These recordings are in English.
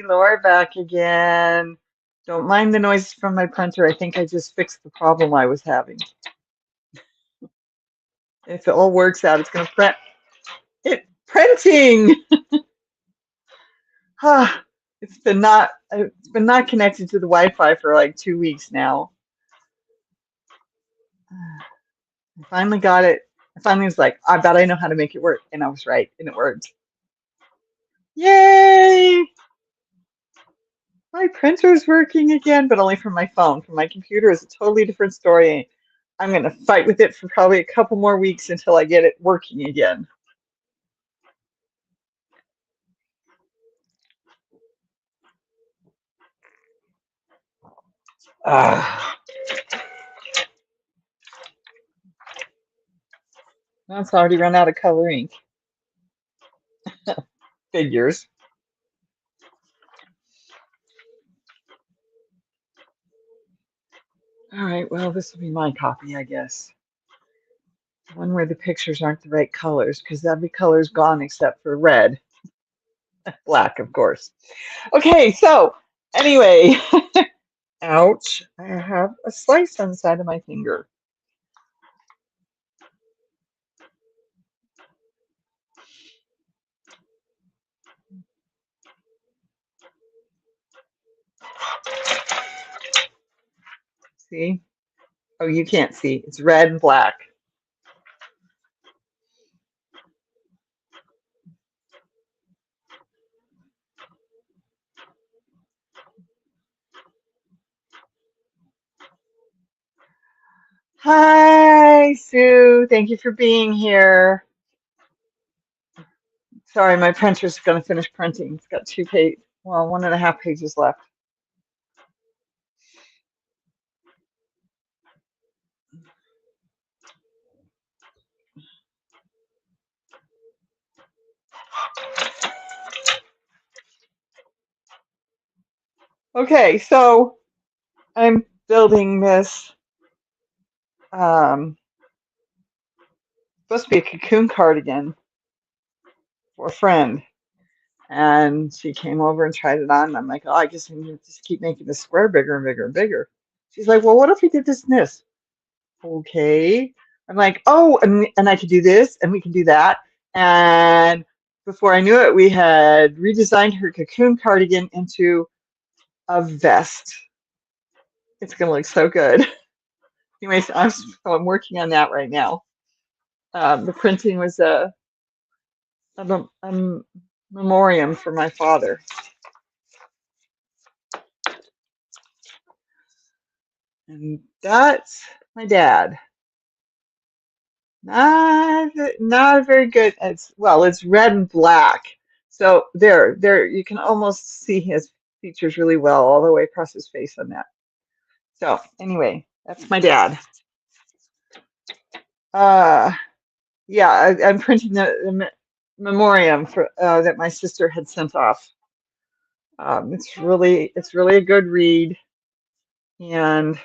Laura back again. Don't mind the noise from my printer. I think I just fixed the problem I was having. If it all works out, it's going to print. Printing. It's been not connected to the Wi-Fi for like 2 weeks now. I finally got it. I finally was like, I bet I know how to make it work, and I was right, and it worked. Yay! My printer's working again, but only from my phone. From my computer is a totally different story. I'm going to fight with it for probably a couple more weeks until I get it working again. That's already run out of color ink. Figures. All right, well, this will be my copy, I guess. One where the pictures aren't the right colors, because every color is gone except for red. Black, of course. Okay, so anyway, ouch, I have a slice on the side of my finger. See? Oh, you can't see. It's red and black. Hi, Sue. Thank you for being here. Sorry, my printer's going to finish printing. It's got 1.5 pages left. Okay, so I'm building this, supposed to be a cocoon cardigan for a friend. And she came over and tried it on. And I'm like, oh, I guess we need to just keep making the square bigger and bigger and bigger. She's like, well, what if we did this and this? Okay. I'm like, oh, and I could do this and we can do that. And before I knew it, we had redesigned her cocoon cardigan into a vest. It's going to look so good. Anyways, I'm working on that right now. The printing was a memoriam for my father. And that's my dad. Not very good. It's red and black. So there you can almost see his features really well all the way across his face on that. So anyway, that's my dad. Yeah, I'm printing the memoriam for that my sister had sent off. It's really a good read, and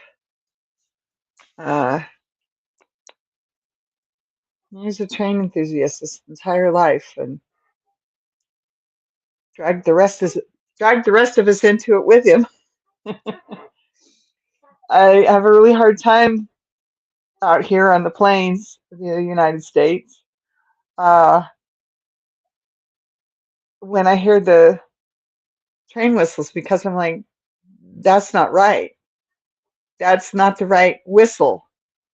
he's a train enthusiast his entire life, and dragged the rest of us into it with him. I have a really hard time out here on the plains of the United States. When I hear the train whistles, because I'm like, that's not right. That's not the right whistle,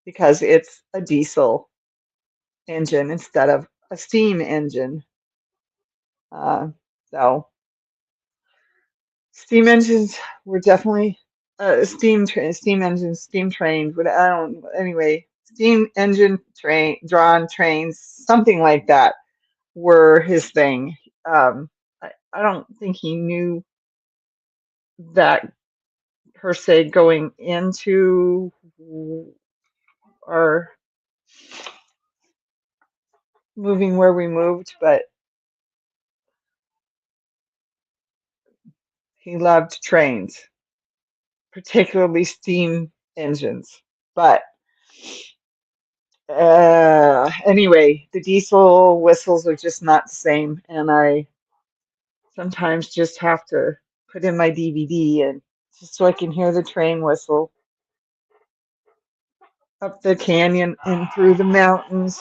because it's a diesel engine instead of a steam engine. So steam engines were definitely steam engines, steam trains. But I don't. Anyway, steam engine drawn trains, something like that, were his thing. I don't think he knew that per se going into or moving where we moved, but he loved trains, particularly steam engines. But anyway, the diesel whistles are just not the same, and I sometimes just have to put in my DVD, and just so I can hear the train whistle up the canyon and through the mountains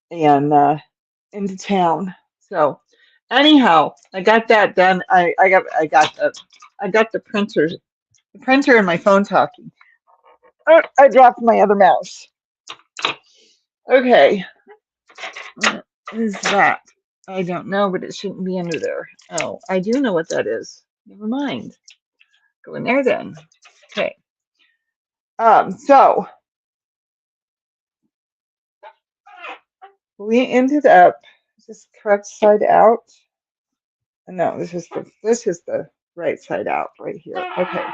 and into town. So anyhow, I got that done. I got the printer and my phone talking. Oh, I dropped my other mouse. Okay, what is that? I don't know, but it shouldn't be under there. Oh, I do know what that is. Never mind. Go in there then. Okay. So we ended up, is this correct side out? No, this is the right side out right here. Okay.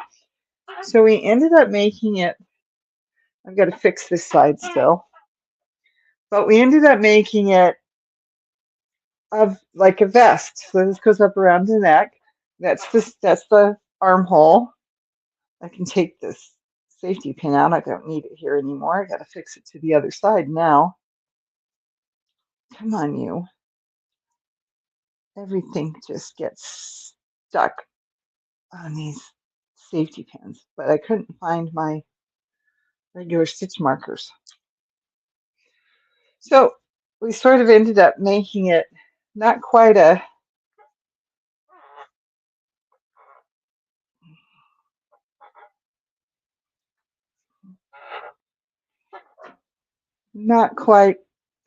So we ended up making it. I've got to fix this side still, but we ended up making it of like a vest. So this goes up around the neck. That's the armhole. I can take this safety pin out. I don't need it here anymore. I got to fix it to the other side now. Come on, you. Everything just gets stuck on these safety pins, but I couldn't find my regular stitch markers. So we sort of ended up making it not quite a not quite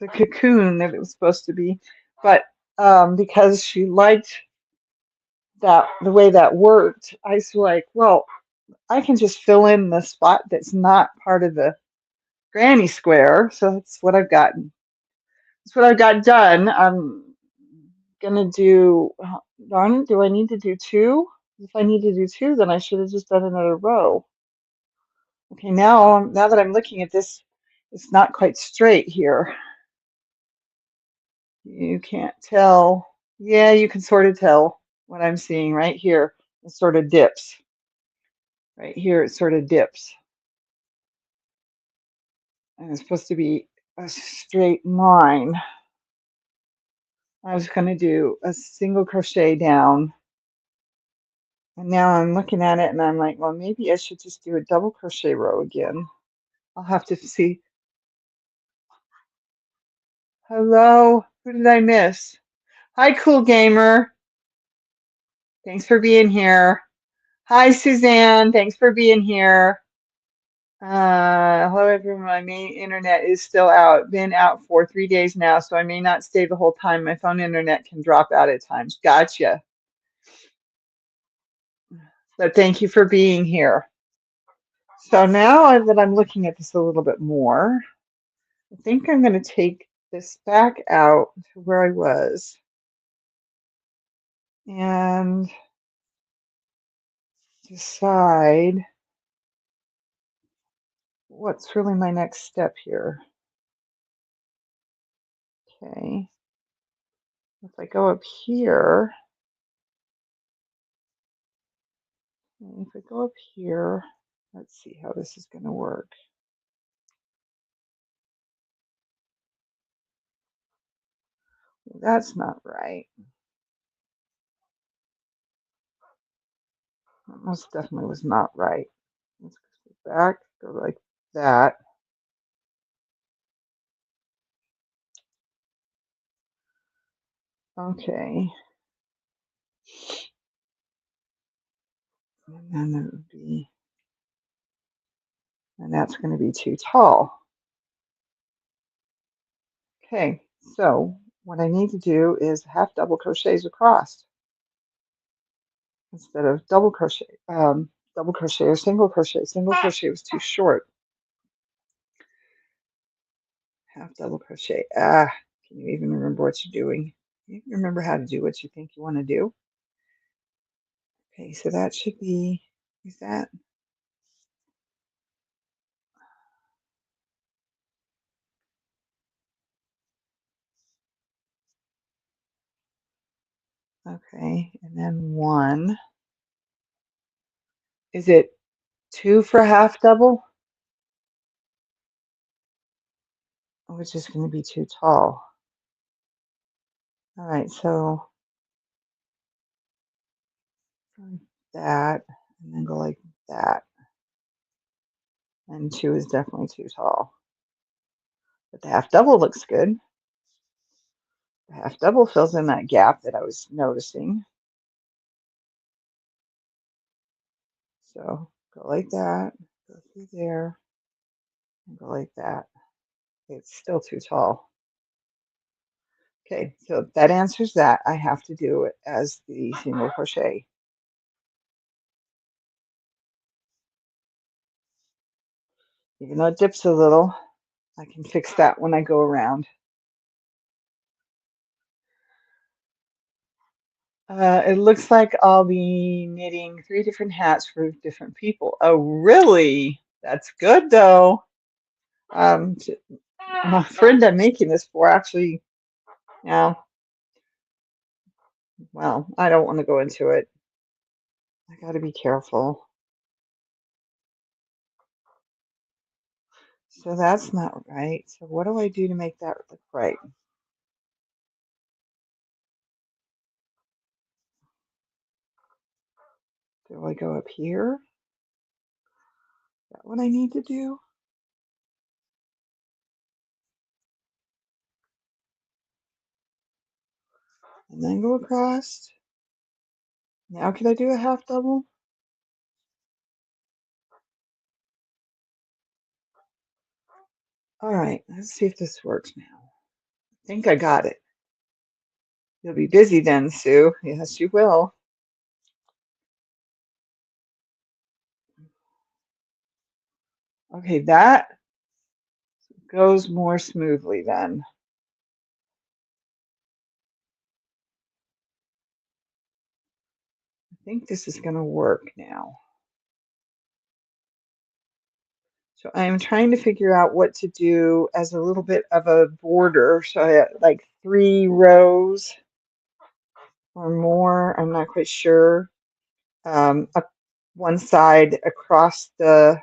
the cocoon that it was supposed to be, but because she liked that the way that worked, I was like, well, I can just fill in the spot that's not part of the granny square. So that's what I've gotten. That's what I've got done. I'm gonna do. Darn it! Do I need to do two? If I need to do two, then I should have just done another row. Okay, now that I'm looking at this, it's not quite straight here. You can't tell. Yeah, you can sort of tell what I'm seeing right here. It sort of dips. Right here, it sort of dips. And it's supposed to be a straight line. I was going to do a single crochet down. And now I'm looking at it and I'm like, well, maybe I should just do a double crochet row again. I'll have to see. Hello, who did I miss? Hi, Cool Gamer. Thanks for being here. Hi, Suzanne. Thanks for being here. Hello, everyone. My main internet is still out. Been out for 3 days now, so I may not stay the whole time. My phone internet can drop out at times. Gotcha. But thank you for being here. So now that I'm looking at this a little bit more, I think I'm going to take this back out to where I was and decide what's really my next step here. Okay. If I go up here, if I go up here, let's see how this is going to work. That's not right. That most definitely was not right. Let's go back, go like that. Okay. And then it would be, and that's going to be too tall. Okay, so what I need to do is half double crochets across instead of double crochet. Double crochet or single crochet. Single crochet was too short. Half double crochet. Ah, can you even remember what you're doing? You remember how to do what you think you want to do? Okay, so that should be, is that? Okay, and then one. Is it two for half double? Which is going to be too tall. All right, so like that, and then go like that. And 2 is definitely too tall. But the half double looks good. The half double fills in that gap that I was noticing. So go like that, go through there, and go like that. It's still too tall. Okay, so that answers that. I have to do it as the single crochet. Even though it dips a little, I can fix that when I go around. It looks like I'll be knitting 3 different hats for different people. Oh, really? That's good though. Um, t- my friend I'm making this for actually, yeah, well, I don't want to go into it. I got to be careful. So that's not right. So what do I do to make that look right? Do I go up here? Is that what I need to do? And then go across. Now can I do a half double? All right, let's see if this works now. I think I got it. You'll be busy then, Sue. Yes, you will. Okay, that goes more smoothly then. I think this is going to work now. So I am trying to figure out what to do as a little bit of a border. So I have like 3 rows or more. I'm not quite sure. Up one side across the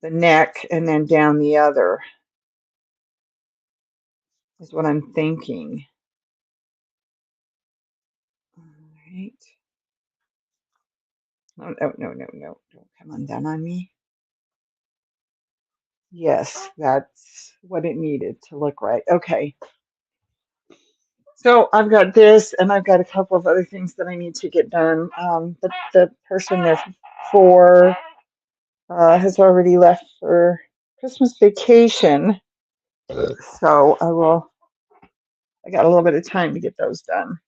neck and then down the other is what I'm thinking. All right. No, no, no, no, no. Don't come undone on me. Yes, that's what it needed to look right. Okay. So I've got this, and I've got a couple of other things that I need to get done. But the person that's for has already left for Christmas vacation, so I will. I got a little bit of time to get those done.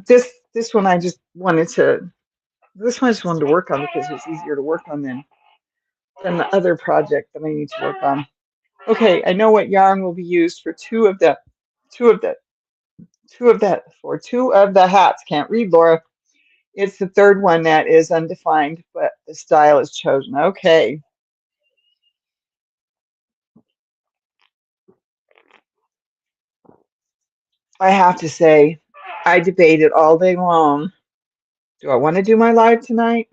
This one I just wanted to. This one I just wanted to work on because it's easier to work on than the other project that I need to work on. Okay, I know what yarn will be used for two of the two of the hats. Can't read, Laura. It's the third one that is undefined, but the style is chosen. Okay. I have to say, I debated all day long. Do I want to do my live tonight?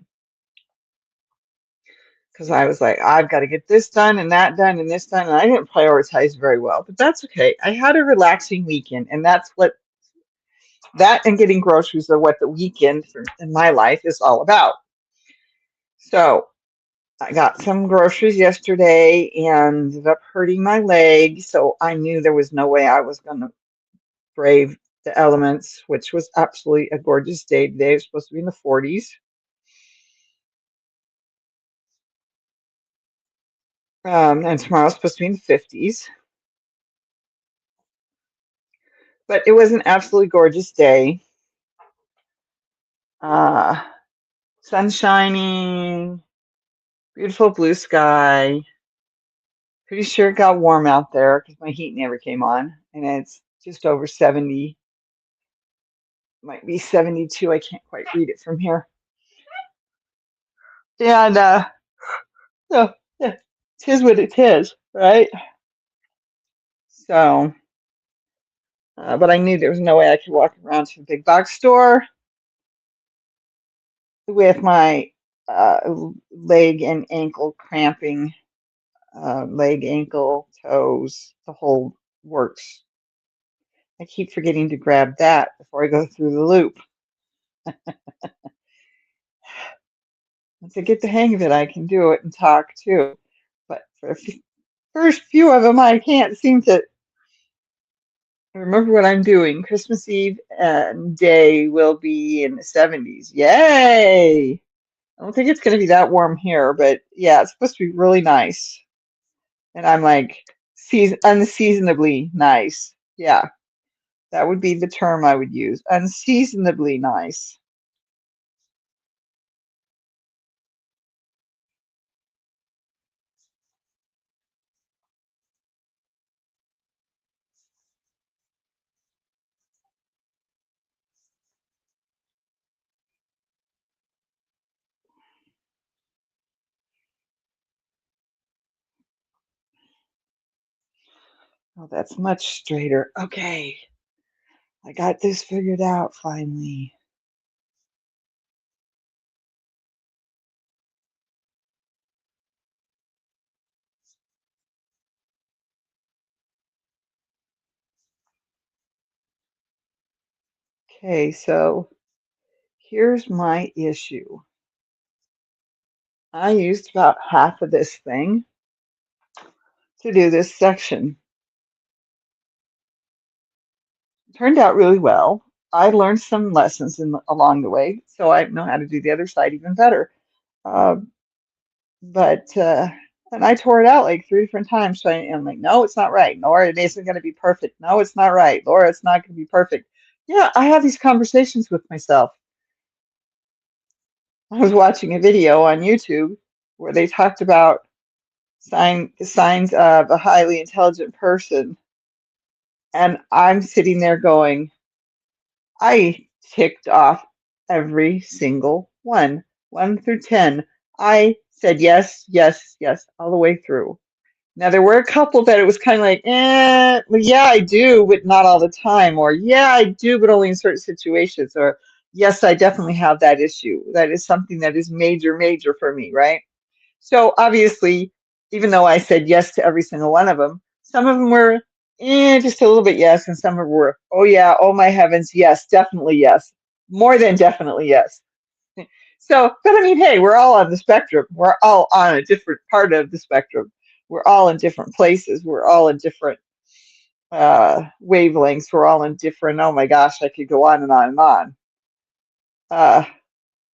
Because I was like, I've got to get this done and that done and this done. And I didn't prioritize very well, but that's okay. I had a relaxing weekend, and that's what that and getting groceries are what the weekend in my life is all about. So I got some groceries yesterday and ended up hurting my leg. So I knew there was no way I was going to brave the elements, which was absolutely a gorgeous day today. It was supposed to be in the 40s. And tomorrow's supposed to be in the 50s. But it was an absolutely gorgeous day. Uh, Sun shining, beautiful blue sky. Pretty sure it got warm out there because my heat never came on. And it's just over 70, might be 72. I can't quite read it from here. And so, yeah, tis what it is, right? So, but I knew there was no way I could walk around to the big box store with my uh, leg and ankle cramping, leg, ankle, toes, the whole works. I keep forgetting to grab that before I go through the loop. Once I get the hang of it, I can do it and talk too. But for the first few of them, I can't seem to remember what I'm doing. Christmas Eve and day will be in the 70s. Yay! I don't think it's going to be that warm here, but yeah, it's supposed to be really nice. And I'm like, unseasonably nice. Yeah, that would be the term I would use. Unseasonably nice. Oh, that's much straighter. Okay, I got this figured out finally. Okay, so here's my issue. I used about half of this thing to do this section. Turned out really well. I learned some lessons along the way, so I know how to do the other side even better. Uh, but and I tore it out like 3 different times. So I'm like, no, it's not right. Laura, it isn't going to be perfect. No, it's not right. Laura, it's not going to be perfect. Yeah, I have these conversations with myself. I was watching a video on YouTube where they talked about signs of a highly intelligent person, and I'm sitting there going, I ticked off every single one through 10. I said yes, yes, yes, all the way through. Now, there were a couple that it was kind of like, well, yeah, I do, but not all the time. Or, yeah, I do, but only in certain situations. Or, yes, I definitely have that issue. That is something that is major, major for me, right? So, obviously, even though I said yes to every single one of them, some of them were just a little bit yes, and some of them were, oh, yeah, oh, my heavens, yes, definitely yes. More than definitely yes. So, but I mean, hey, we're all on the spectrum. We're all on a different part of the spectrum. We're all in different places. We're all in different wavelengths. We're all in different, oh my gosh, I could go on and on and on. Uh,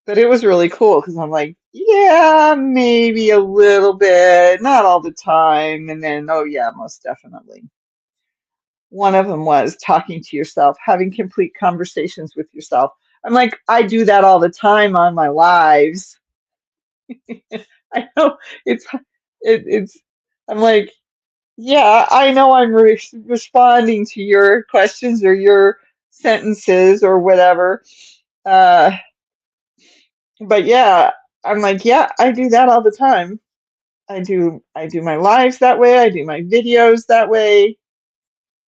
but it was really cool because I'm like, yeah, maybe a little bit, not all the time. And then, oh yeah, most definitely. One of them was talking to yourself, having complete conversations with yourself. I'm like, I do that all the time on my lives. I know it's it's I'm like, yeah, I know I'm responding to your questions or your sentences or whatever. Uh, but yeah, I'm like, yeah, I do that all the time. I do my lives that way, I do my videos that way,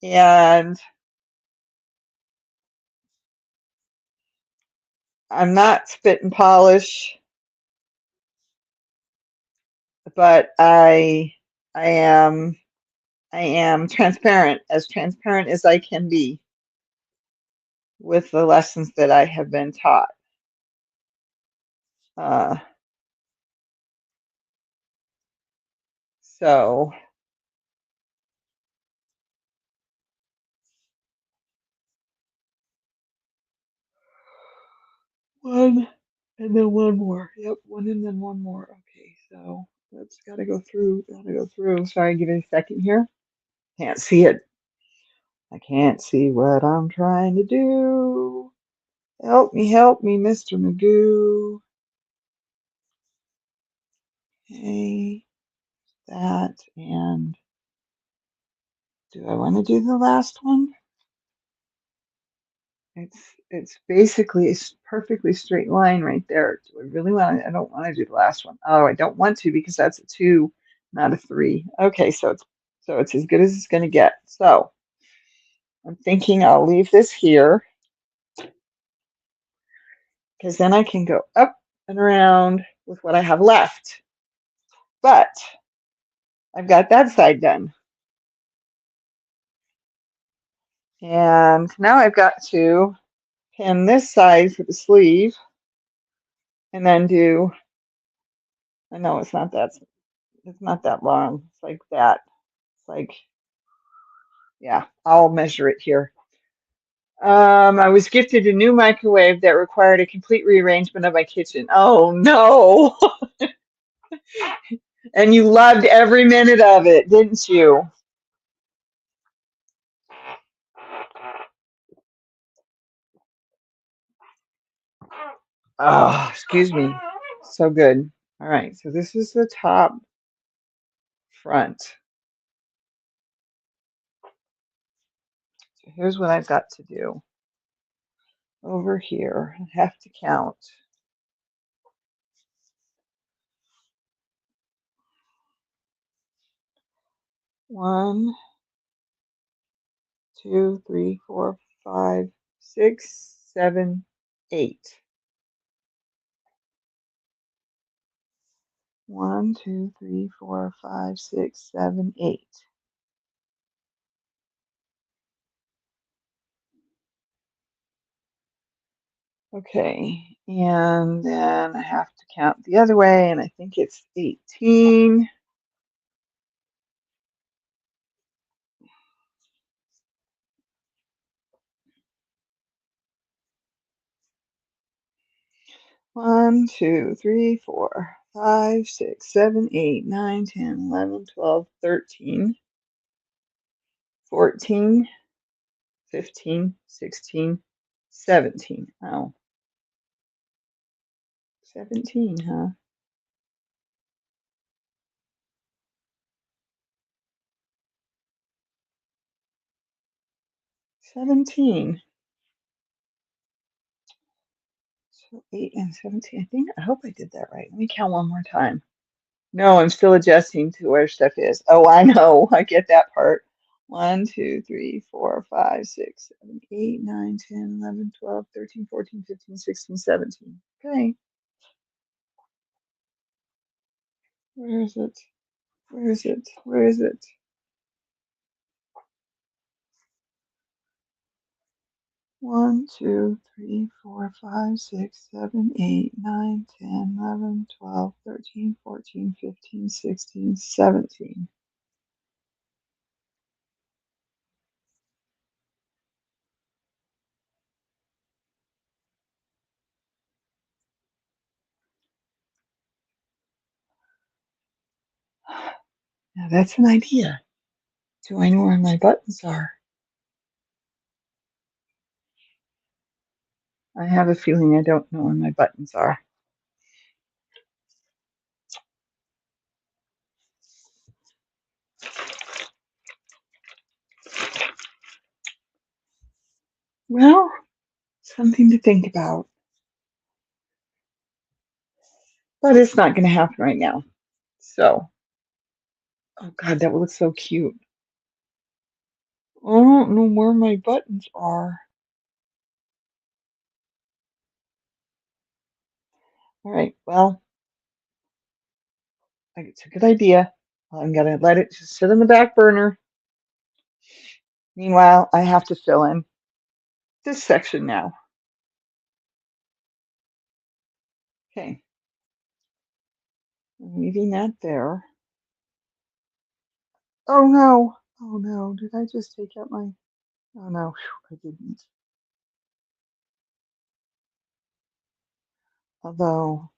and I'm not spit and polish, but I am I am transparent as I can be with the lessons that I have been taught. Uh, so one and then one more. Yep, one and then one more. Okay, so let's gotta go through. Gotta go through. Sorry, give me a second here. Can't see it. I can't see what I'm trying to do. Help me, Mr. Magoo. Okay, that and do I want to do the last one? It's basically a perfectly straight line right there. Do I really want to? I don't want to do the last one. Oh, I don't want to because that's a 2, not a 3. Okay, so it's as good as it's going to get. So I'm thinking I'll leave this here because then I can go up and around with what I have left. But I've got that side done. And now I've got to pin this side for the sleeve and then do, I know it's not that long. It's like that. It's like, yeah, I'll measure it here. I was gifted a new microwave that required a complete rearrangement of my kitchen. Oh no. And you loved every minute of it, didn't you? Oh, excuse me. So good. All right, so this is the top front. So here's what I've got to do. Over here, I have to count. 1, 2, 3, 4, 5, 6, 7, 8. 1, 2, 3, 4, 5, 6, 7, 8. Okay, and then I have to count the other way, and I think it's 18. 1, 2, 3, 4, 5, 6, 7, 8, 9, 10, 11, 12, 13, 14, 15, 16, 17. Oh, 17, huh? 17. So 8 and 17. I hope I did that right. Let me count one more time. No, I'm still adjusting to where stuff is. Oh, I know. I get that part. 1, 2, 3, 4, 5, 6, 7, 8, 9, 10, 11, 12, 13, 14, 15, 16, 17. Okay. Where is it? Where is it? Where is it? 1, 2, 3, 4, 5, 6, 7, 8, 9, 10, 11, 12, 13, 14, 15, 16, 17. Now that's an idea. Do I know where my buttons are? I have a feeling I don't know where my buttons are. Well, something to think about. But it's not going to happen right now. So, oh God, that would look so cute. I don't know where my buttons are. All right, well, it's a good idea. I'm going to let it just sit on the back burner. Meanwhile, I have to fill in this section now. Okay, I'm leaving that there. Oh no, oh no, did I just take out my, oh no, I didn't. Although,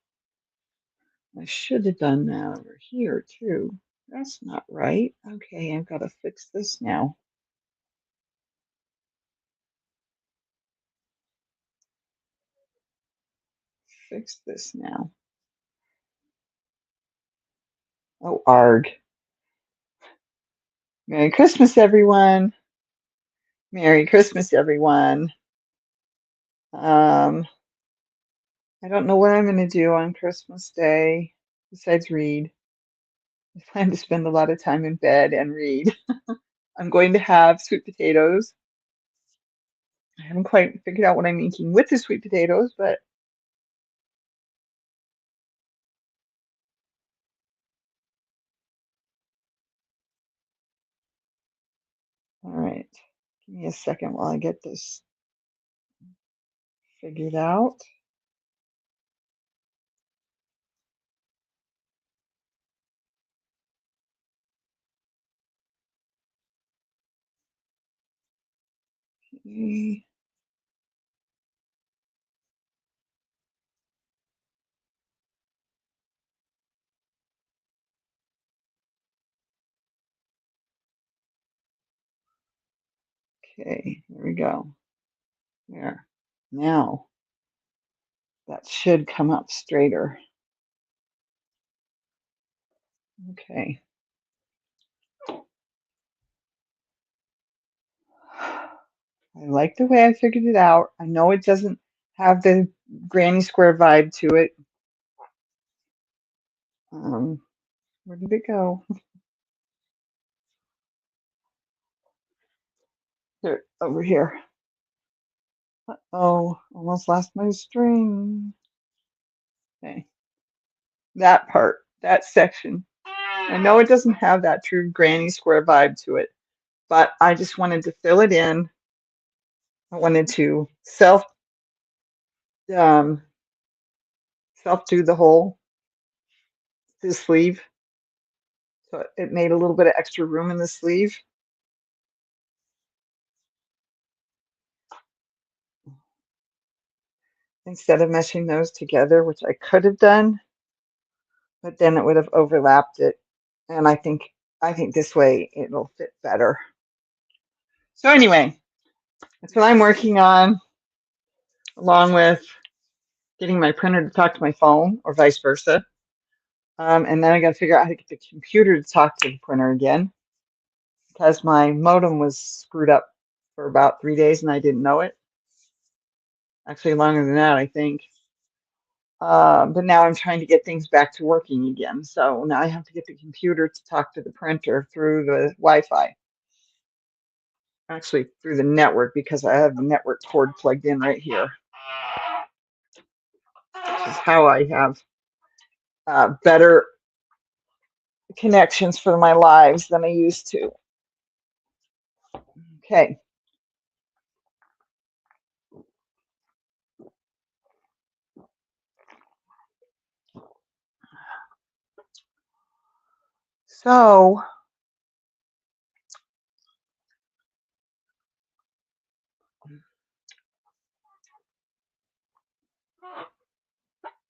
I should have done that over here too. That's not right. Okay, I've got to fix this now. Fix this now. Oh, arg. Merry Christmas, everyone. Merry Christmas, everyone. Um, I don't know what I'm going to do on Christmas Day besides read. I plan to spend a lot of time in bed and read. I'm going to have sweet potatoes. I haven't quite figured out what I'm making with the sweet potatoes, but all right. Give me a second while I get this figured out. Okay. Okay, there we go. There. Now that should come up straighter. Okay. I like the way I figured it out. I know it doesn't have the granny square vibe to it. Where did it go? Here, over here. Oh, almost lost my string. Okay, that part, that section. I know it doesn't have that true granny square vibe to it, but I just wanted to fill it in. I wanted to um, self do the whole the sleeve, so it made a little bit of extra room in the sleeve. Instead of meshing those together, which I could have done, but then it would have overlapped it. And I think this way it'll fit better. So anyway, that's what I'm working on, along with getting my printer to talk to my phone or vice versa. And then I got to figure out how to get the computer to talk to the printer again because my modem was screwed up for about 3 days and I didn't know it. Actually, longer than that, I think. But now I'm trying to get things back to working again. So now I have to get the computer to talk to the printer through the Wi-Fi. Actually, through the network because I have the network cord plugged in right here, which is how I have better connections for my lives than I used to. Okay. So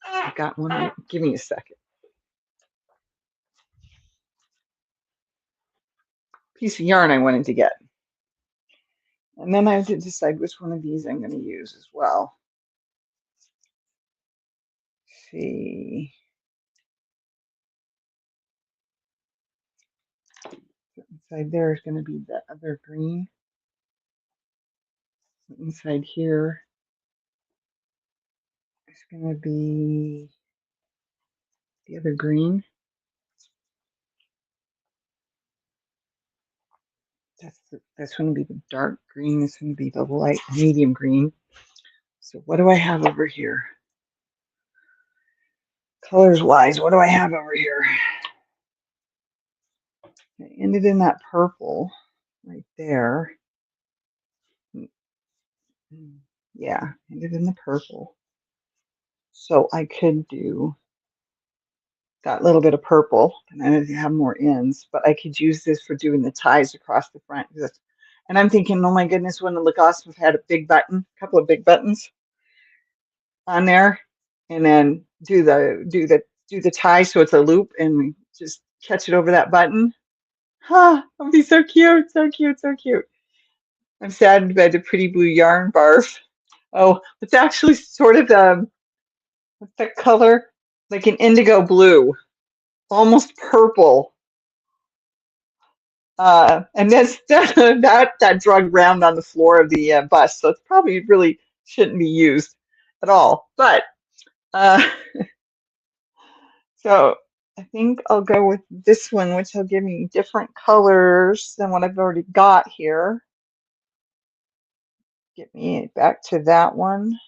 I got one. Give me a second. Piece of yarn I wanted to get. And then I have to decide which one of these I'm going to use as well. Let's see. Inside there is going to be the other green. Inside here is going to be the other green. That's going to be the dark green. This is going to be the light medium green. So what do I have over here? Colors wise, what do I have over here? I ended in that purple right there. Yeah, ended in the purple. So I could do that little bit of purple, and I didn't have more ends, but I could use this for doing the ties across the front. And I'm thinking, oh my goodness, wouldn't it look awesome if I had a big button, a couple of big buttons on there, and then do the tie so it's a loop and just catch it over that button. Huh, that would be so cute, so cute, so cute. I'm saddened by the pretty blue yarn barf. Oh, it's actually sort of what's that color? Like an indigo blue, almost purple. And that's that drug round on the floor of the bus, so it's probably really shouldn't be used at all. But uh, so I think I'll go with this one, which will give me different colors than what I've already got here. Get me back to that one.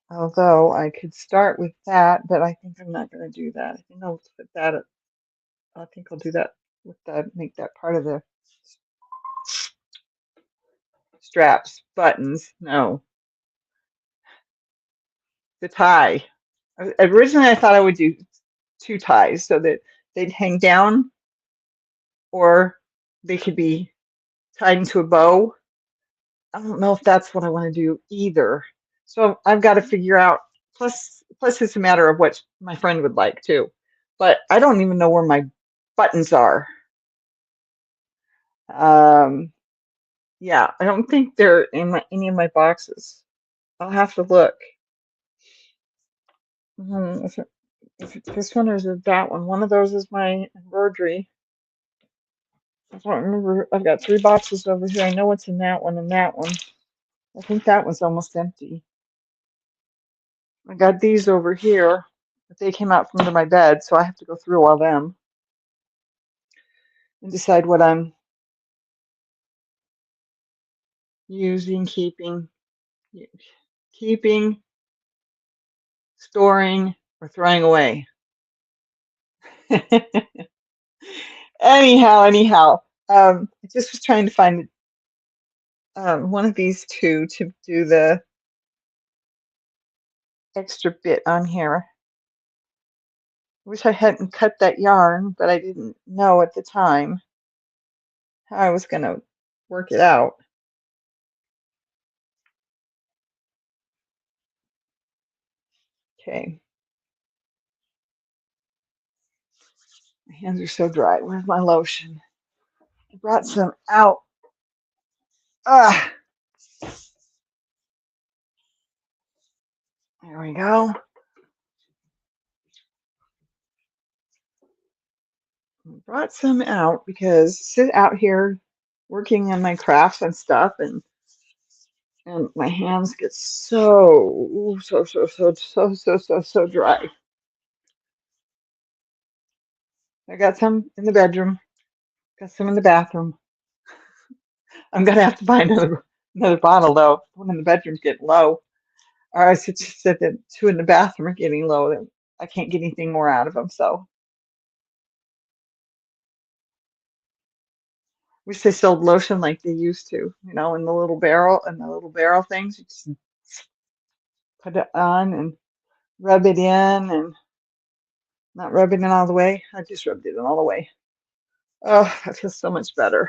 Although I could start with that, but I think I'm not going to do that. I think I'll put that. I think I'll do that with that. Make that part of the straps, buttons. No, the tie. Originally, I thought I would do two ties so that they'd hang down or they could be tied into a bow. I don't know if that's what I want to do either. So I've got to figure out. Plus, it's a matter of what my friend would like too. But I don't even know where my buttons are. Um, yeah, I don't think they're in any of my boxes. I'll have to look. If it's this one or is it that one? One of those is my embroidery. I don't remember. I've got three boxes over here. I know what's in that one and that one. I think that one's almost empty. I got these over here, but they came out from under my bed, so I have to go through all them and decide what I'm using, keeping, storing, or throwing away. anyhow, I just was trying to find one of these two to do the extra bit on here. Wish I hadn't cut that yarn, but I didn't know at the time how I was going to work it out. Okay. My hands are so dry. Where's my lotion? I brought some out. Ah, there we go. I brought some out because sit out here working on my crafts and stuff and my hands get so dry. I got some in the bedroom, got some in the bathroom. I'm gonna have to buy another bottle though. The one in the bedroom's getting low. Or I should just said that two in the bathroom are getting low. Then I can't get anything more out of them. So wish they sold lotion like they used to, in the little barrel things. You just put it on and rub it in and not rub it in all the way. I just rubbed it in all the way. Oh, that feels so much better.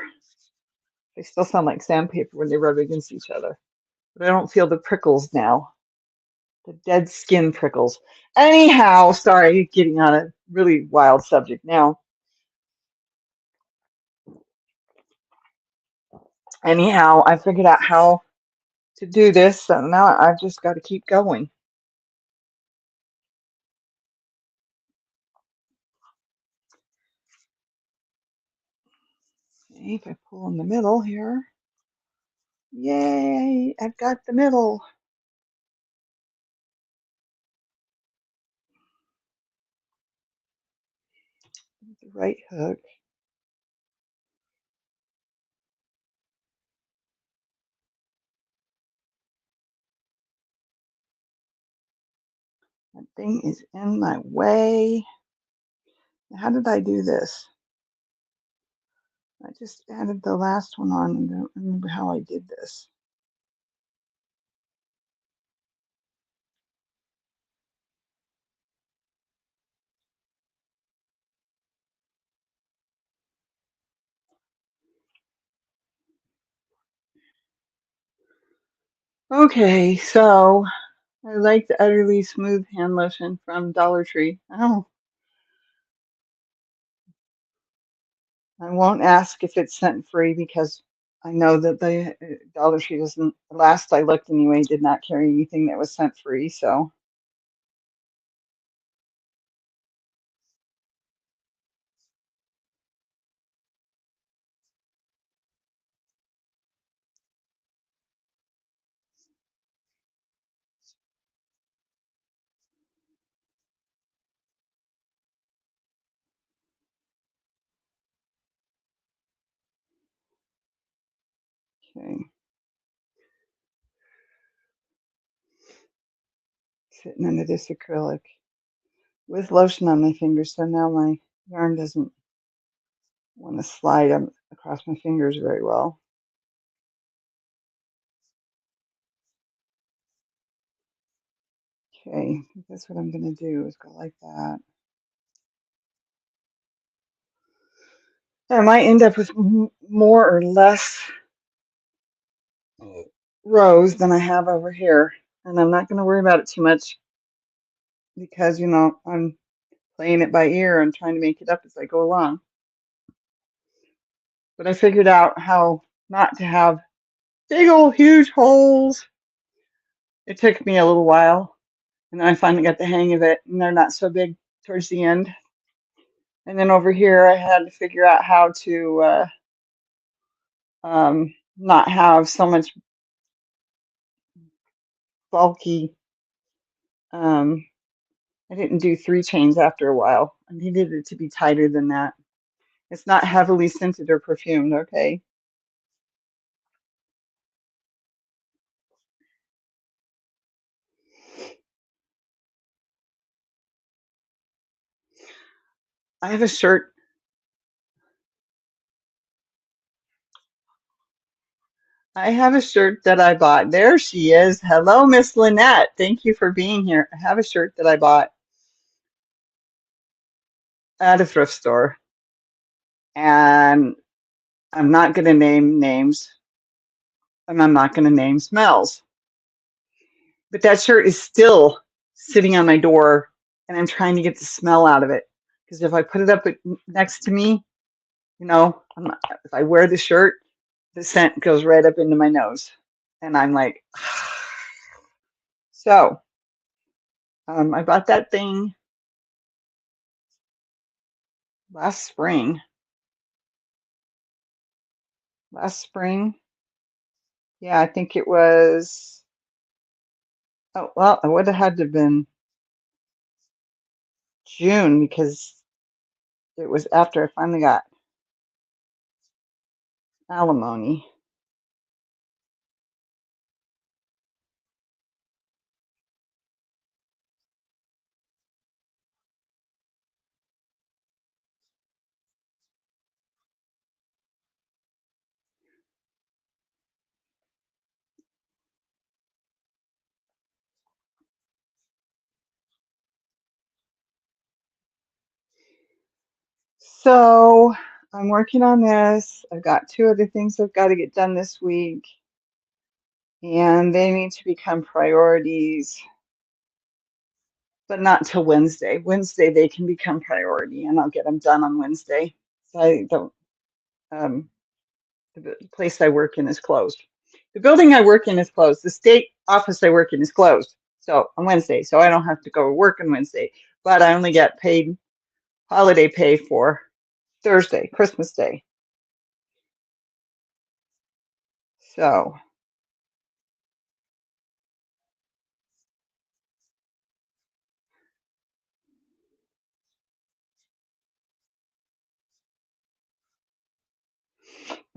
They still sound like sandpaper when they rub against each other. But I don't feel the prickles now. The dead skin prickles. Anyhow, sorry, getting on a really wild subject now. Anyhow, I figured out how to do this, so now I've just got to keep going. Okay, if I pull in the middle here, yay, I've got the middle. The right hook. That thing is in my way. How did I do this? I just added the last one on and don't remember how I did this. Okay, so I like the Utterly Smooth Hand Lotion from Dollar Tree. Oh, I won't ask if it's scent free because I know that the Dollar Tree doesn't, last I looked anyway, did not carry anything that was scent free. So, okay, sitting under this acrylic with lotion on my fingers. So now my yarn doesn't want to slide across my fingers very well. Okay, that's what I'm going to do is go like that. I might end up with more or less rows than I have over here. And I'm not going to worry about it too much because, I'm playing it by ear and trying to make it up as I go along. But I figured out how not to have big old huge holes. It took me a little while, and then I finally got the hang of it, and they're not so big towards the end. And then over here, I had to figure out how to not have so much bulky. I didn't do 3 chains after a while. I needed it to be tighter than that. It's not heavily scented or perfumed, okay? I have a shirt. I have a shirt that I bought. There she is. Hello, Miss Lynette. Thank you for being here. I have a shirt that I bought at a thrift store, and I'm not going to name names, and I'm not going to name smells. But that shirt is still sitting on my door, and I'm trying to get the smell out of it. Because if I put it up next to me, if I wear the shirt, the scent goes right up into my nose. And I'm like, so I bought that thing last spring. Yeah, I think it was, oh, well, it would have had to have been June because it was after I finally got alimony. So I'm working on this. I've got 2 other things I've got to get done this week, and they need to become priorities, but not till Wednesday. Wednesday they can become priority, and I'll get them done on Wednesday. So I don't. The place I work in is closed. The building I work in is closed. The state office I work in is closed. So on Wednesday, so I don't have to go to work on Wednesday, but I only get paid holiday pay for Thursday, Christmas Day. So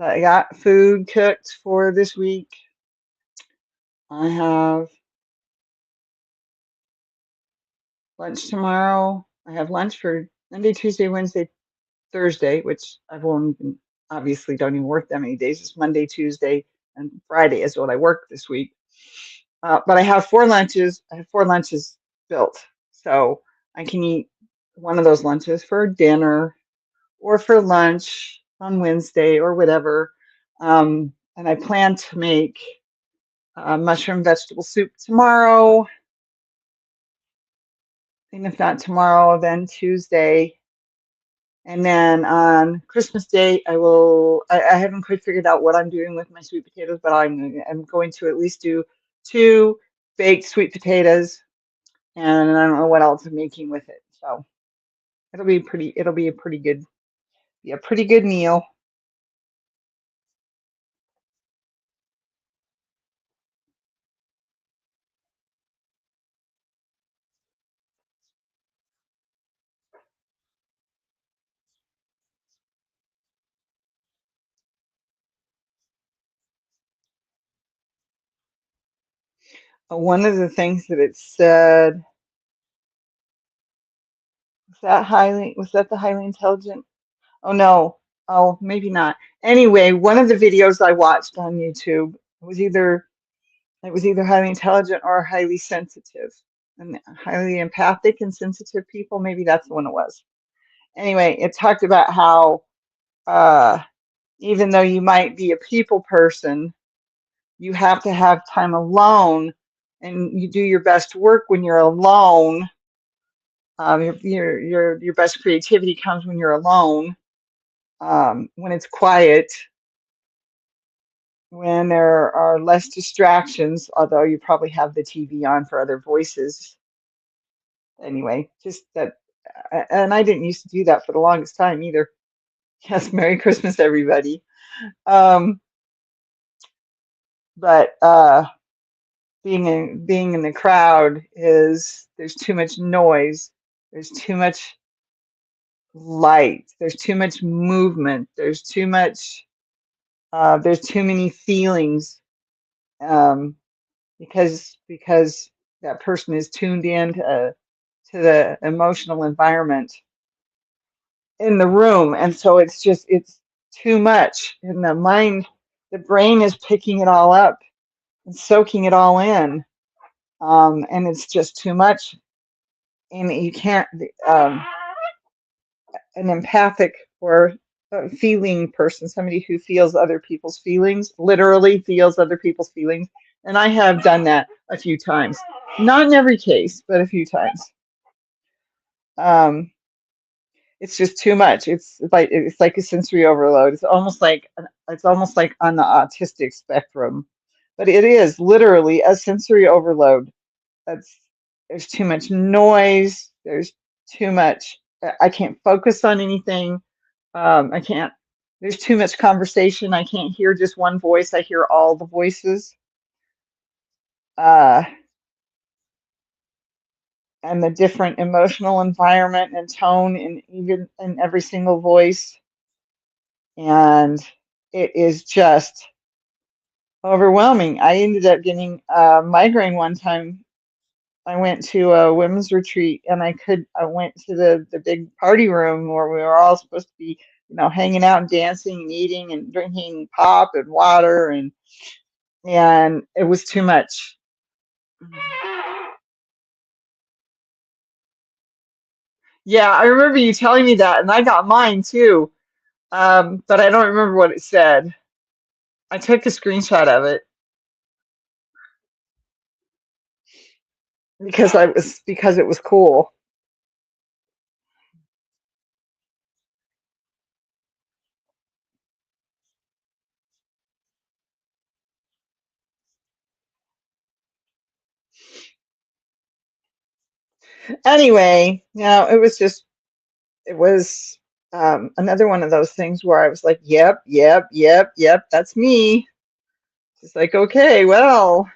I got food cooked for this week. I have lunch tomorrow. I have lunch for Monday, Tuesday, Wednesday, Thursday, which I've only been, obviously don't even work that many days. It's Monday, Tuesday, and Friday is what I work this week. But I have 4 lunches. I have 4 lunches built, so I can eat one of those lunches for dinner or for lunch on Wednesday or whatever. And I plan to make mushroom vegetable soup tomorrow. And if not tomorrow, then Tuesday. And then on Christmas Day, I haven't quite figured out what I'm doing with my sweet potatoes, but I'm going to at least do 2 baked sweet potatoes, and I don't know what else I'm making with it. So it'll be a pretty good, meal. One of the things that it said, was that the highly intelligent? Oh no. Oh, maybe not. Anyway, one of the videos I watched on YouTube was either highly intelligent or highly sensitive. and highly empathic and sensitive people. Maybe that's the one it was. Anyway, it talked about how uh, even though you might be a people person, you have to have time alone, and you do your best work when you're alone. Your best creativity comes when you're alone, when it's quiet, when there are less distractions, although you probably have the TV on for other voices. Anyway, just that, and I didn't used to do that for the longest time either. Yes, Merry Christmas, everybody. Um, but being in the crowd is there's too much noise, there's too much light, there's too much movement, there's too many feelings, um, because that person is tuned in to the emotional environment in the room, and so it's too much, and the brain is picking it all up and soaking it all in, and it's just too much, and you can't. Um, an empathic or a feeling person, somebody who feels other people's feelings, literally feels other people's feelings. And I have done that a few times. Not in every case, but a few times. Um, it's just too much. It's like a sensory overload. It's almost like on the autistic spectrum, but it is literally a sensory overload. That's There's too much noise. There's too much. I can't focus on anything. I can't, there's too much conversation. I can't hear just one voice. I hear all the voices, uh, and the different emotional environment and tone in even in every single voice. And it is just overwhelming. I ended up getting a migraine one time. I went to a women's retreat, and I went to the big party room where we were all supposed to be, hanging out and dancing and eating and drinking pop and water, and it was too much. Yeah, I remember you telling me that, and I got mine too. But I don't remember what it said. I took a screenshot of it because it was cool. Anyway, it was another one of those things where I was like, yep, yep, yep, yep, that's me. It's like, okay, well,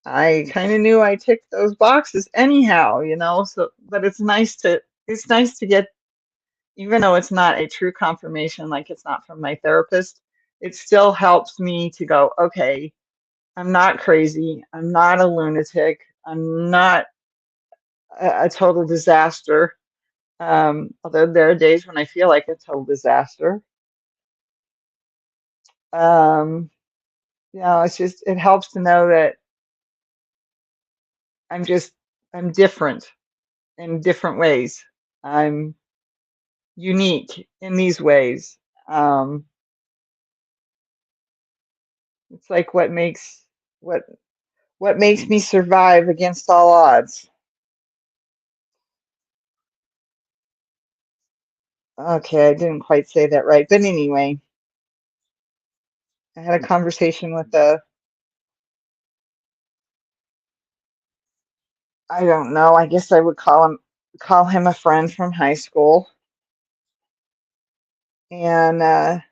I kind of knew I ticked those boxes anyhow. So, but it's nice to get, even though it's not a true confirmation, like it's not from my therapist, it still helps me to go, okay, I'm not crazy. I'm not a lunatic. I'm not a total disaster. Although there are days when I feel like a total disaster. Um, it helps to know that I'm just, I'm different in different ways. I'm unique in these ways. Um, it's like what what makes me survive against all odds. Okay, I didn't quite say that right, but anyway, I had a conversation with I don't know, I guess I would call him a friend from high school, and I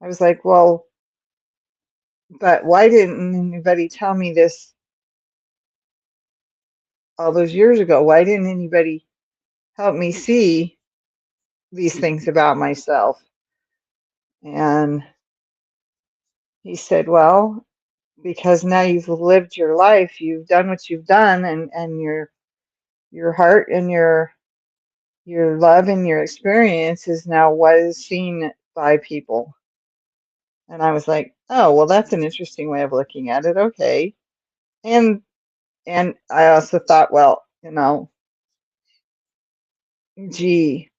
was like, well, but why didn't anybody tell me this all those years ago? Why didn't anybody help me see these things about myself? And he said, well, because now you've lived your life, you've done what you've done, and your heart and your love and your experience is now what is seen by people. And I was like, oh, well, that's an interesting way of looking at it. Okay. And and I also thought, well, gee,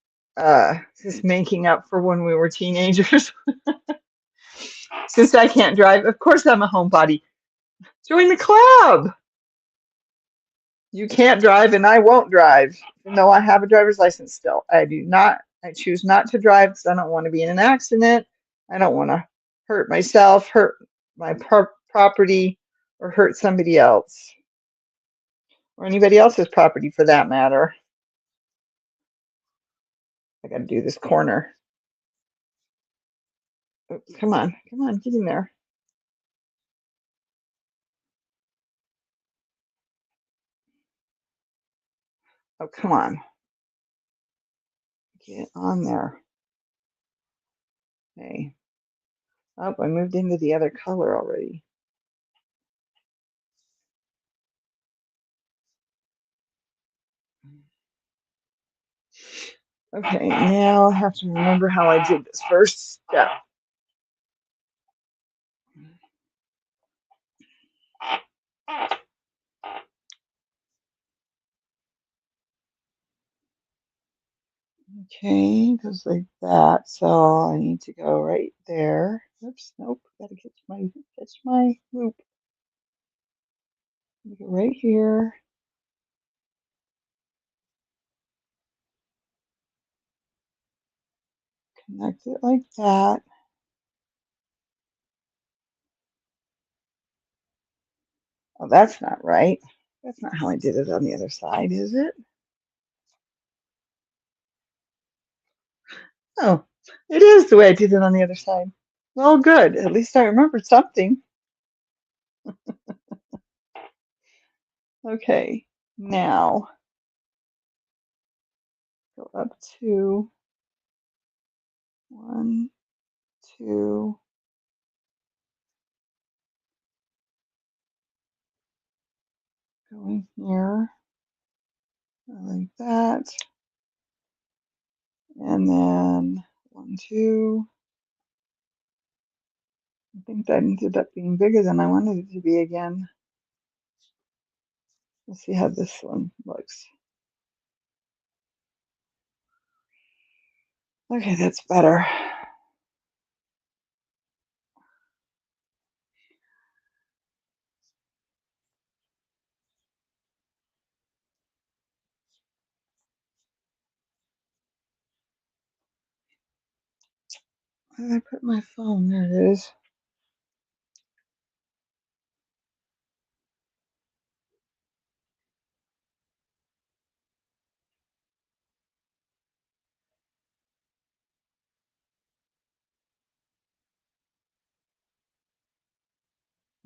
just making up for when we were teenagers. Since I can't drive, of course I'm a homebody. Join the club. You can't drive and I won't drive, even though I have a driver's license still. I choose not to drive because I don't want to be in an accident. I don't want to hurt myself, hurt my property, or hurt somebody else, or anybody else's property for that matter. I got to do this corner. Oh, come on, get in there. Oh, come on, get on there. Okay. Oh, I moved into the other color already. Okay, now I have to remember how I did this first step. Okay, goes like that. So I need to go right there. Oops, nope. Gotta catch my loop. Go right here. Connect it like that. Oh, that's not right. That's not how I did it on the other side, is it? Oh, it is the way I did it on the other side. Well, good. At least I remembered something. Okay, now go up to 1, 2, going here like that, and then 1, 2. I think that ended up being bigger than I wanted it to be again. Let's see how this one looks. Okay, that's better. Where did I put my phone? There it is.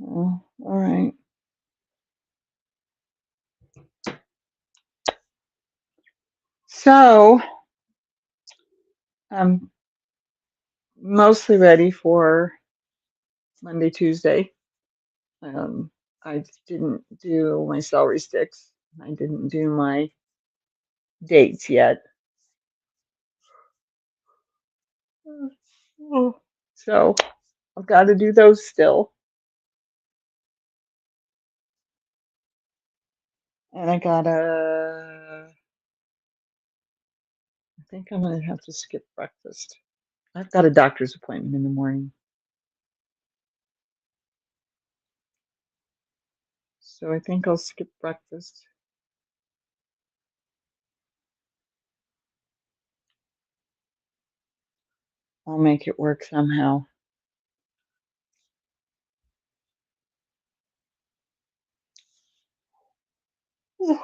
Oh, all right. So I'm mostly ready for Monday, Tuesday. I didn't do my celery sticks. I didn't do my dates yet. So I've got to do those still. And I think I'm going to have to skip breakfast. I've got a doctor's appointment in the morning. So I think I'll skip breakfast. I'll make it work somehow. All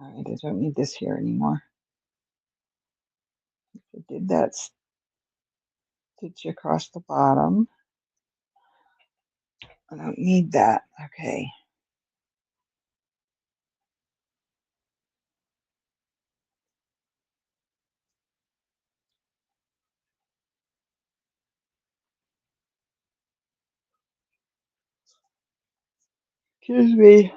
right, I don't need this here anymore. I did that stitch across the bottom. I don't need that. Okay. Excuse me.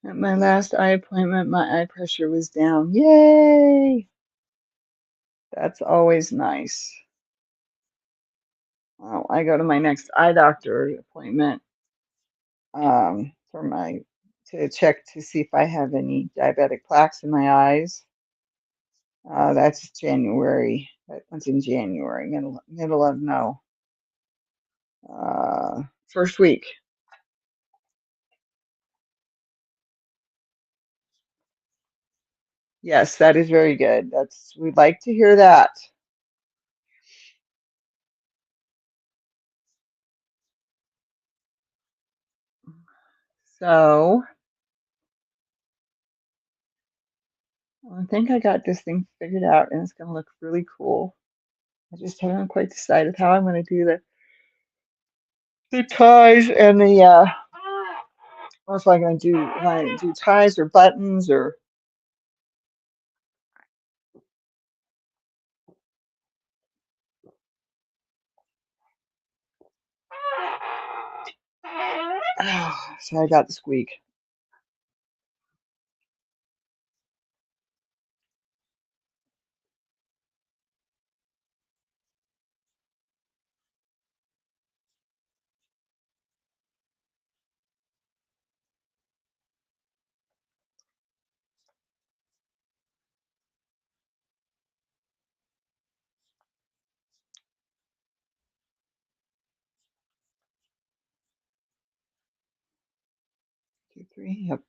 At my last eye appointment, my eye pressure was down. Yay! That's always nice. Well, I go to my next eye doctor appointment for my to check to see if I have any diabetic plaques in my eyes. That's January. That one's in January, middle of no, first week. Yes, that is very good. We'd like to hear that. So I think I got this thing figured out, and it's going to look really cool. I just haven't quite decided how I'm going to do the ties and the what if I'm going to do? Am I going to do ties or buttons or? Oh, so I got the squeak. 2, 3. Yep.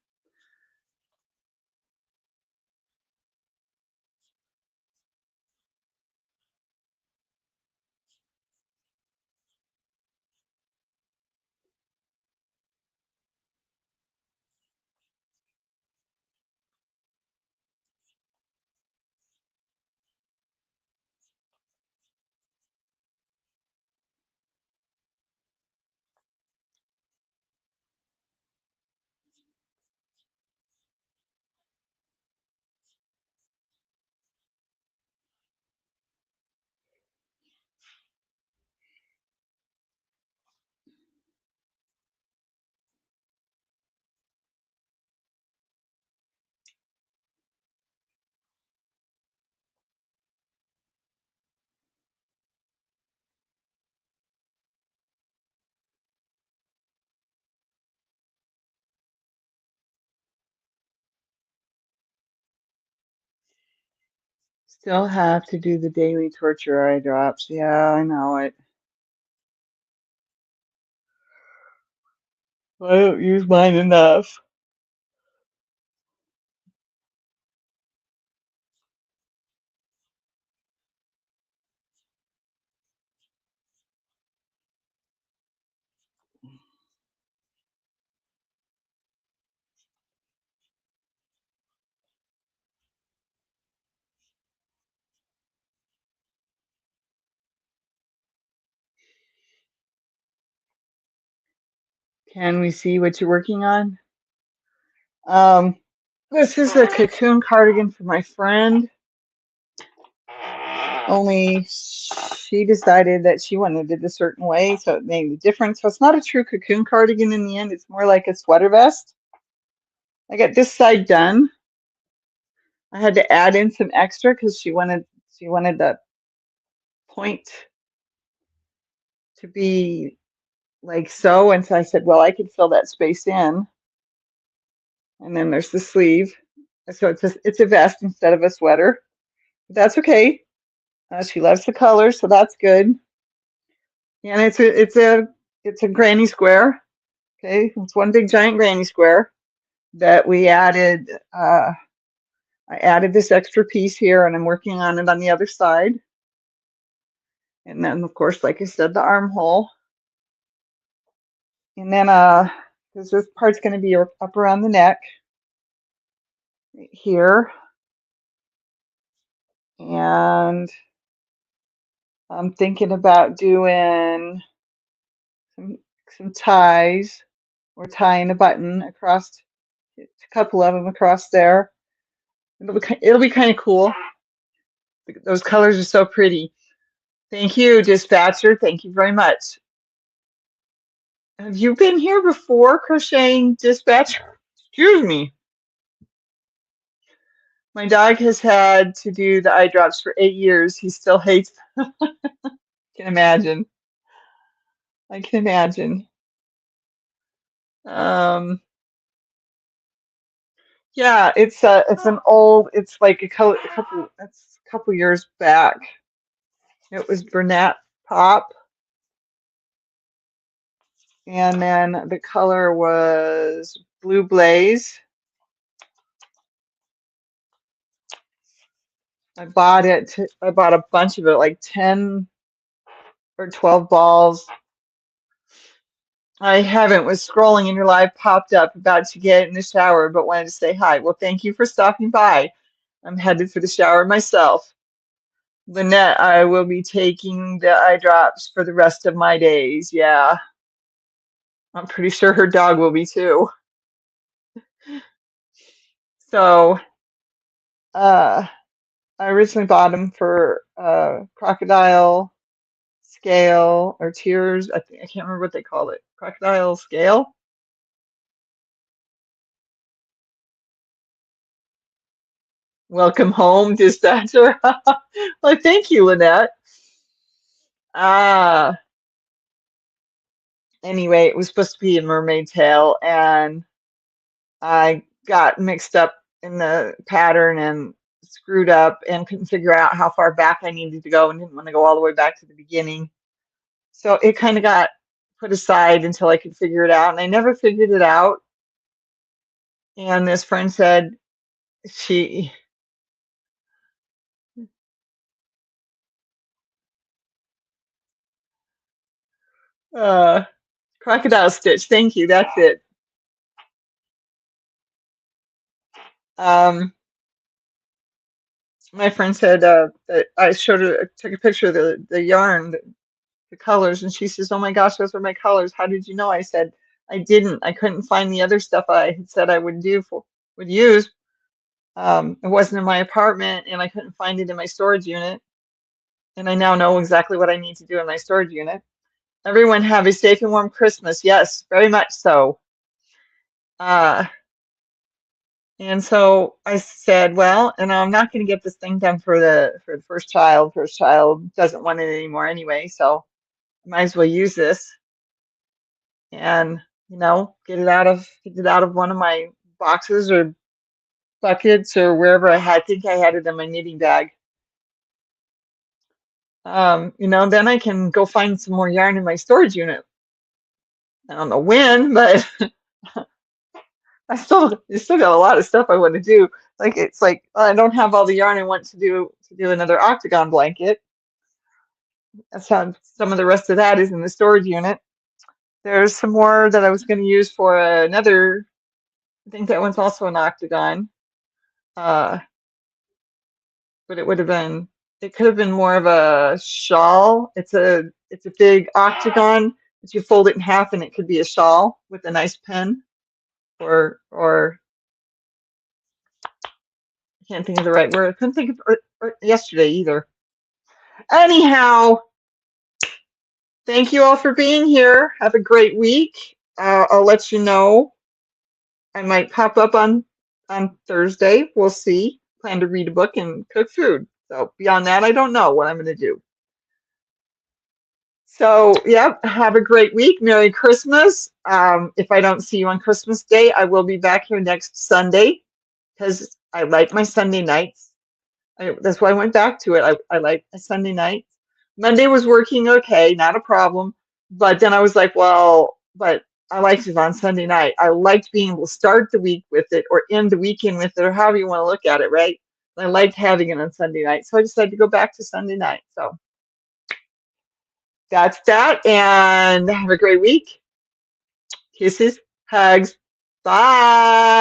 Still have to do the daily torture eye drops. Yeah, I know it. I don't use mine enough. Can we see what you're working on? Um, this is a cocoon cardigan for my friend. Only she decided that she wanted it a certain way, so it made a difference. So it's not a true cocoon cardigan in the end. It's more like a sweater vest. I got this side done. I had to add in some extra because she wanted the point to be like so, and so I said, well, I could fill that space in. And then there's the sleeve. So it's a vest instead of a sweater. But that's okay. She loves the color, so that's good. And it's a granny square. Okay, it's one big giant granny square that we added. I added this extra piece here, and I'm working on it on the other side. And then, of course, like I said, the armhole. And then, because this part's going to be up around the neck right here, and I'm thinking about doing some some ties or tying a button across a couple of them across there. It'll be kind of cool. Those colors are so pretty. Thank you, Dispatcher. Thank you very much. Have you been here before, Crocheting Dispatcher? Excuse me. My dog has had to do the eye drops for 8 years. He still hates them. I can imagine. I can imagine. Um, yeah, it's an old. It's like a couple years back. It was Burnett Pop, and then the color was Blue Blaze. I bought it. I bought a bunch of it, like 10 or 12 balls. I haven't. Was scrolling and your live popped up, about to get in the shower, but wanted to say hi. Well, thank you for stopping by. I'm headed for the shower myself. Lynette, I will be taking the eye drops for the rest of my days. Yeah, I'm pretty sure her dog will be too. So, uh, I originally bought them for crocodile scale or tears. I can't remember what they call it. Crocodile scale. Welcome home, dispatcher. Well, thank you, Lynette. Ah, anyway, it was supposed to be a mermaid tail, and I got mixed up in the pattern and screwed up and couldn't figure out how far back I needed to go and didn't want to go all the way back to the beginning. So it kind of got put aside until I could figure it out, and I never figured it out. And this friend said she, uh, crocodile stitch. Thank you. That's it. Um, my friend said that I showed her, took a picture of the yarn, the colors, and she says, "Oh my gosh, those were my colors. How did you know?" I said, "I didn't. I couldn't find the other stuff I had said I would use. It wasn't in my apartment, and I couldn't find it in my storage unit. And I now know exactly what I need to do in my storage unit." Everyone have a safe and warm Christmas. Yes, very much so. Uh, and so I said, well, and I'm not going to get this thing done for the first child. First child doesn't want it anymore anyway, so I might as well use this and get it out of one of my boxes or buckets or wherever I had. I think I had it in my knitting bag. Then I can go find some more yarn in my storage unit. I don't know when, but I still got a lot of stuff I want to do. Like it's like I don't have all the yarn I want to do another octagon blanket. That's how some of the rest of that is in the storage unit. There's some more that I was going to use for another. I think that one's also an octagon. Uh, but it could have been more of a shawl. It's a big octagon, but you fold it in half and it could be a shawl with a nice pen or I can't think of the right word. I couldn't think of it yesterday either. Anyhow, thank you all for being here. Have a great week. I'll let you know. I might pop up on Thursday. We'll see. Plan to read a book and cook food. So beyond that, I don't know what I'm going to do. So, yep, have a great week. Merry Christmas. If I don't see you on Christmas Day, I will be back here next Sunday because I like my Sunday nights. That's why I went back to it. I like my Sunday nights. Monday was working okay, not a problem. But then I was like, well, but I liked it on Sunday night. I liked being able to start the week with it or end the weekend with it or however you want to look at it, right? I liked having it on Sunday night. So I decided to go back to Sunday night. So that's that. And have a great week. Kisses, hugs. Bye.